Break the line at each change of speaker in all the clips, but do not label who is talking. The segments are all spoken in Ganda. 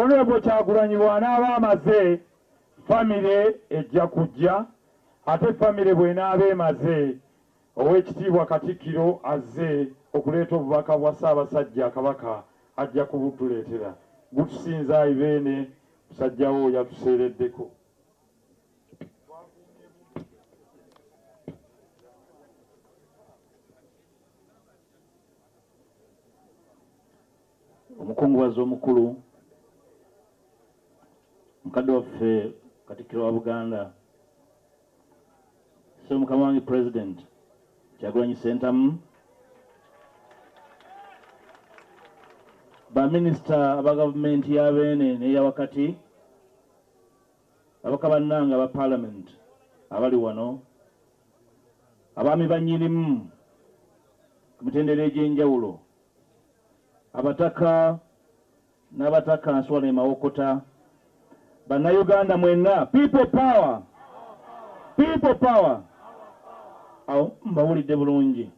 Honorable Kyagulanyi bw'anaaba amaze famire ejja kujja ate famire bw'enaaba emaze Oweekitiibwa Katikkiro azze okuleeta obubaka bwa Ssaabasajja Kabaka ajja kubutuleetera. Gutusinza Ibeene musajjawo yatuseereddeko.
Omukungubazi omukulu mukadde waffe Katikkiro wa Buganda Ssemukama wange President Kyagulanyi Ssentamu, baminisita aba gavumenti ya Beene n'eya wakati, ababaka bannange aba Parliament abali wano, abaami bannyinimu ku mitendera egy'enjawulo, abataka n'abataka nswala emawokota, bannayuganda mwenna, people power, people power. Awo mbawulidde bulungi.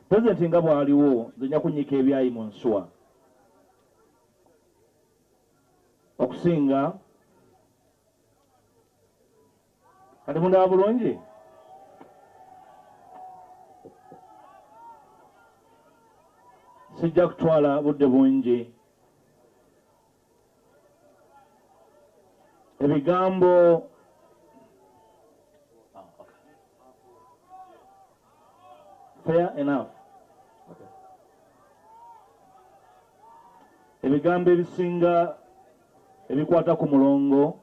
Pulezidenti nga bw'aliwo nze nja kunnyika ebyayi mu nsuwa okusinga kati mundaba bulungi. Sijja kutwala budde bungi. Ebigambo fair enough. Okay. Ebigambo ebisinga ebikwata ku mulongo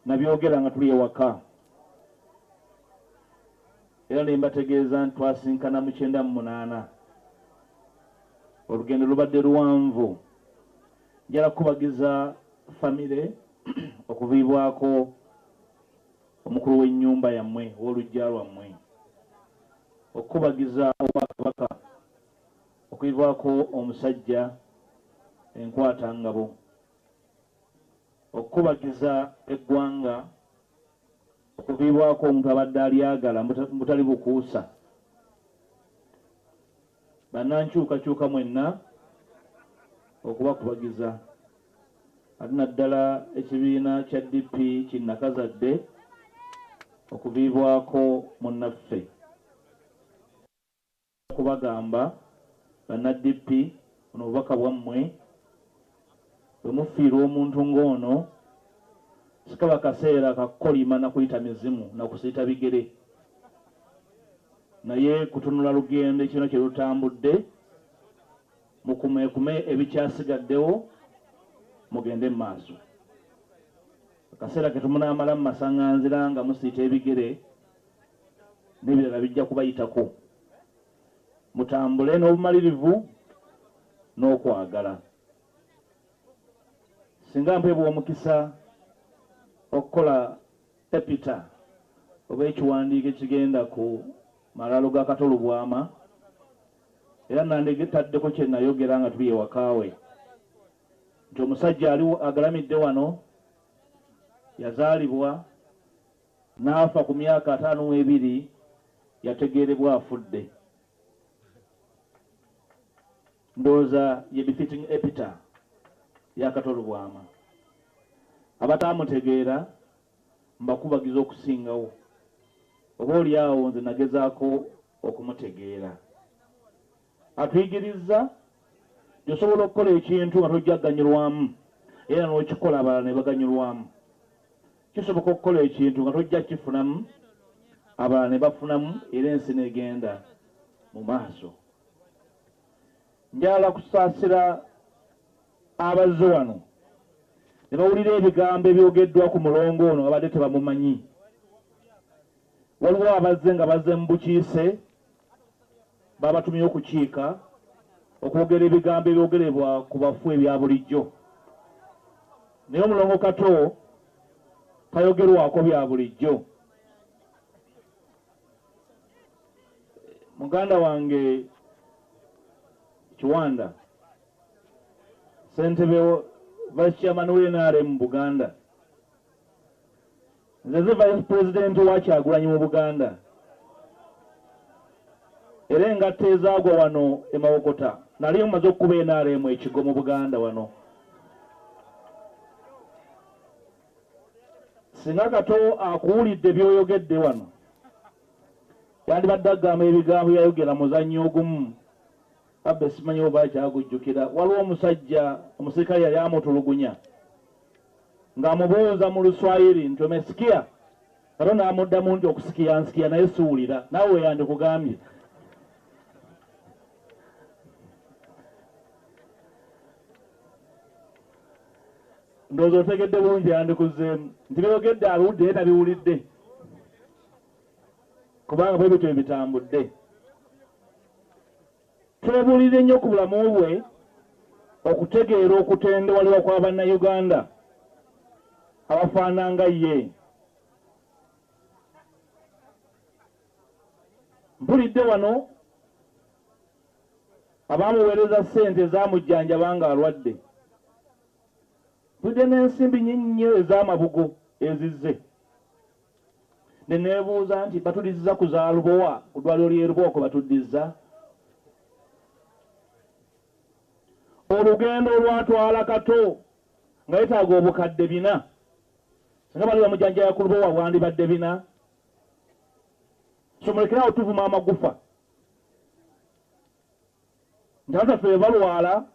nabyogera nga tuli ewaka, era ne mbategeeza nti twasinkana mu 98. Olugendo lubadde luwanvu. Njala kubagiza famire okuviibwako omukulu w'ennyumba yammwe w'olujja lwammwe, okubagiza Obwakabaka okuviibwako omusajja enkwatangabo, okubagiza eggwanga okuviibwako omuntu abadde alyagala mutali bukuusa. Bannankyukakyuka mwenna okubakubagiza, ate naddala ekibiina kya DP kinnakazadde okuviibwako munnaffe, kubagamba banna DP buno obubaka bwammwe bwe mufiirwa omuntu ng'ono sikaba kaseera kakolima na kuyita mizimu na kusiita bigere, naye kutunula lugendo ekino kye lutambudde mukumekume ebikyasigaddewo mugende mu maaso. Akaseera ke tumunaamala mu masaŋŋanzira nga musiita ebigere n'ebirala bijja kubayitako. Mutambule n'obumalirivu n'okwagala. Singa mpebwa omukisa okukola epita oba ekiwandiiko ekigenda ku malaalo ga Kato Lubwama, era nandeetaddeko kye nayogera nga tuli ewakaawe nti omusajja ali agalamidde wano yazaalibwa n'afa ku myaka 52 yategeerebwa afudde. Ndowooza ye befitting epita ya Kato Lubwama. Abataamutegeera mbakubagiza okusingawo, oba oli awo nze nagezaako okumutegeera. Atuyigiriza gyosobola okukola ekintu nga tojjaganyulwamu era n'okikola abalala ne baganyulwamu. Kisoboka okukola ekintu nga tojja kifunamu abalala ne bafunamu era ensi n'egenda mu maaso. Njala kusaasira abazze wano ne bawulira ebigambo ebyogeddwa ku mulongo ono nga badde tebamumanyi. Waliwo abazze nga bazze mu bukiise babatumye okukiika okwogera ebigambo ebyogerebwa ku bafu ebya bulijjo, naye omulongo Kato tayogerwako bya bulijjo. Muganda wange Kiwanda ssentebe vice chairman w'NRM mu Buganda, nze vice president wa Kyagulanyi mu Buganda, era engatta ezaagwa wano emawokota nali mumaze okukuba NRM ekigo mu Buganda wano singa Kato akuwulidde by'oyogedde wano yandibadde agamba ebigambo yayogera muzannyo ogumu abbe simanyi oba akyakujjukira. Waliwo omusajja omusirikale yali amutulugunya ng'amubuuza mu Luswayiri nti omesikia, Kato n'amuddamu nti okusikiya nsikiya naye siwulira, naawe weyandikugambye. Ndowooza otegedde bulungi yandikuzeemu nti byogedde abiwulidde naye tabiwulidde kubanga bwe bityo bitambudde. Twebuulire nnyo ku bulamu bwe okutegeera okutendewalibwa kwa bannayuganda abafaana nga ye. Mpulidde wano abaamuweereza ssente ezamujjanjaba nga alwadde. Mpulidde n'ensimbi nnyo ez'amabugo ezizze. Ne neebuuza nti batuddiza ku za Lubowa, ku ddwaliro ly'e Lubowa kwe batuddiza. Olugendo olwatwala Kato nga yetaaga obukadde 4. Singa bali bamujjanjaba ku Lubowa bwandibadde 4. So mulekerawo tuvuma amagufa. Nti bataffe balwala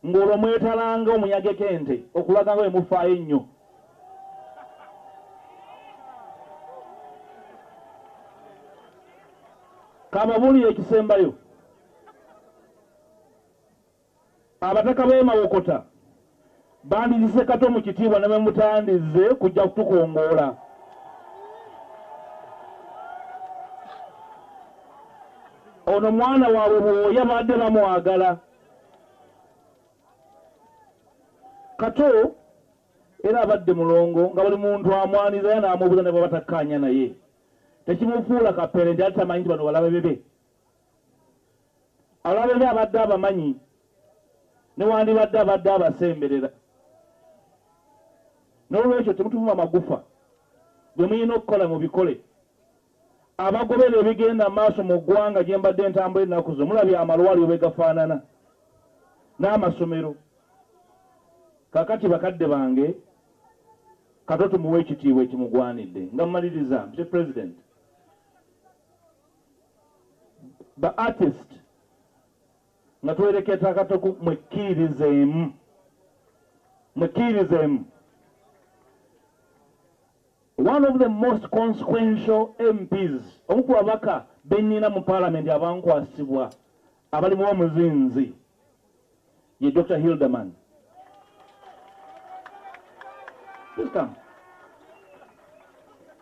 ng'olwo mwetalanga omunyaga kente okulaga nga bemufaayo ennyo. Kababuulire ekisembayo. Abataka b'e Mawokota bandizise Kato mu kitiibwa ne bemutandize kujja kutukongoola. Ono mwana waabwe bw'oya badde bamwagala. Kato era abadde mulongo nga buli muntu amwaniza ye n'amubuuza ne bwe batakkaanya naye. Tekimufuula kapere nti ate tamanyi nti bano balabe bebe. Abalabe be abadde abamanyi newandibadde abadde abasemberera. N'olwekyo temutuvuma magufa. Bwe muyina okukola mu bikole. Abagobera ebigenda maaso mu ggwanga gye mbadde ntambula ennaku zo mulabye amalwaliro bwe gafaanana n'amasomero. Kakati bakadde bange Kato tumuwe ekitiibwa ekimugwanidde. Nga mmaliriza Mr. President, ba artist nga twereketa Kato mwekkirizeemu. One of the most consequential MPs, omu ku babaka bennyina mu parliament abankwasibwa abalimu omuzinzi ye Dr. Hildeman. Please come.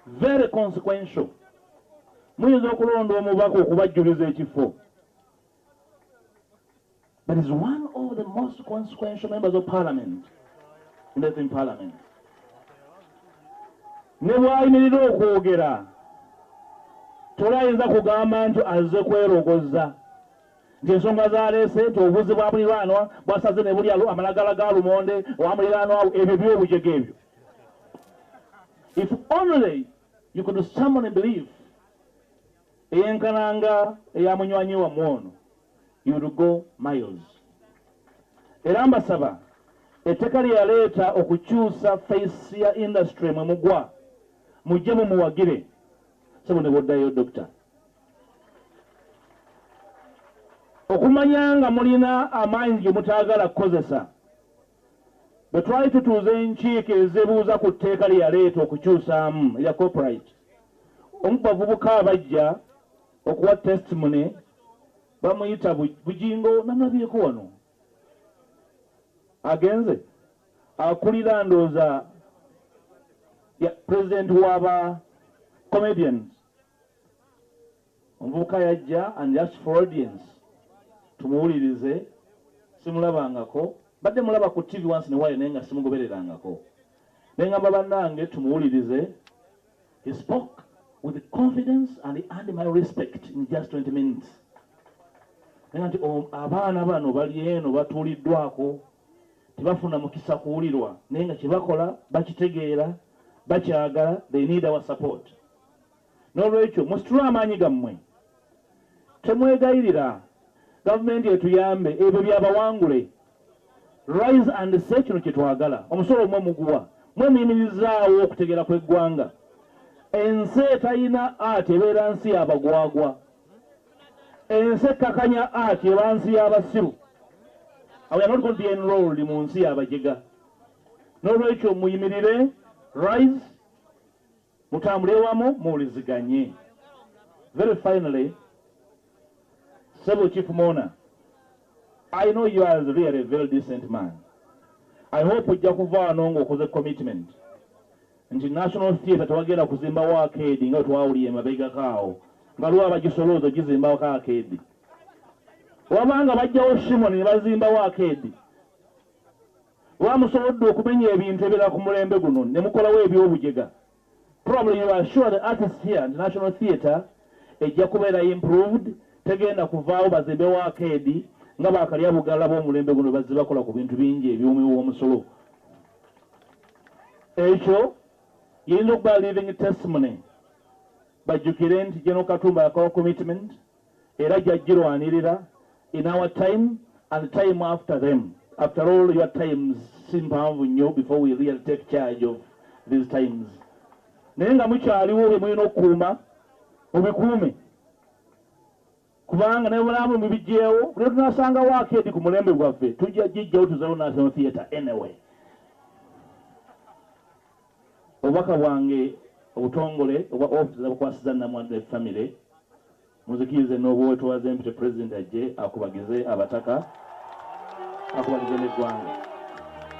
Very consequential. Muyinza okulonda omubaka okubajjuliza ekifo. But is one of the most consequential members of parliament in the parliament. Ne bw'ayimirira okwogera tolayinza kugamba nti azze kwerogoza nti ensonga zaleese nti obuzi bwa muliraanwa bwasaze ne buli amalagala ga lumonde owa muliraanwa ebyo by'obujege ebyo. If only you could summon a belief eyenkananga eyamunywanyi wa mwono, you would go miles. Era mbasaba etteka lye yaleeta okukyusa face ya industry mwe mugwa mujje mumuwagire sebo ne boddayo dokita. Okumanya nga mulina amaanyi gye mutaagala kukozesa. Bwe twali tutuuza enkiiko ezibuuza ku tteeka lye yaleeta okukyusaamu erya copyright, omu ku bavubuka abajja okuwa testimony bamuyita Bujingo namulabyeko wano. Agenze akulira ndooza president w'aba comedians. Omuvubuka yajja and just for audience tumuwulirize. Simulabangako, badde mulaba ku TV once in a while naye nga simugobererangako. Naye ngamba bannange tumuwulirize. He spoke with confidence and he earned my respect in just 20 minutes. Naye nti abaana bano bali eno batuuliddwako tebafuna mukisa kuwulirwa naye nga kyebakola bakitegeera bakyagala. They need our support. N'olwekyo musitule amaanyi gammwe, temwegayirira gavumenti etuyambe ebyo byabawangule. Rise and say kino kye twagala. Omusolo omwe muguwa mwe muyimirizaawo okutegera kw'eggwanga. Ensi etalina ati ebeera nsi y'abagwagwa. Ensi ekkakanya ati eba nsi y'abasiru. We are not going to be enrolled mu nsi y'abajega. N'olwekyo muyimirire, rise, mutambule wamu, muwuliziganye. Very finally, Sebo Chief Mona, I know you are really a very decent man. I hope ujja kuvaano ng'okoze commitment. Nti National Theatre tewagenda kuzimbawo arcade nga twawulira emabega kaawo. Nga lwa bagisolooza gizimbawo ka arcade. Wabanga bajjawo Shimoni ne bazimbawo arcade. Wamusobodde okumenya ebintu ebira ku mulembe guno ne mukolawo ebyobujega. Probably you are sure the artists here at the National Theatre ejja kubeera improved, tegenda kuvaawo bazimbewo arcade nga baakalya bugala b'omulembe guno bazze bakola ku bintu bingi eby'omuwi w'omusolo. Ekyo yinza okuba living testimony. Bajjukire nti General Katumba yakola commitment era gy'agirwanirira in our time and time after them. After all, your times seem nnyo before we really take charge of these times. Naye nga mukyaliwo bwe mulina okukuuma mubikuume. Kubanga ne bulamu mubigyewo buli tunasangawo arcade ku mulembe gwaffe tujja gijjawo tuzawo National Theatre anyway. Obubaka bwange obutongole oba office abakwasiza Namwadde family muzikirize n'obwetwaze mpite president ajje akubagize abataka akubagize n'eggwanga.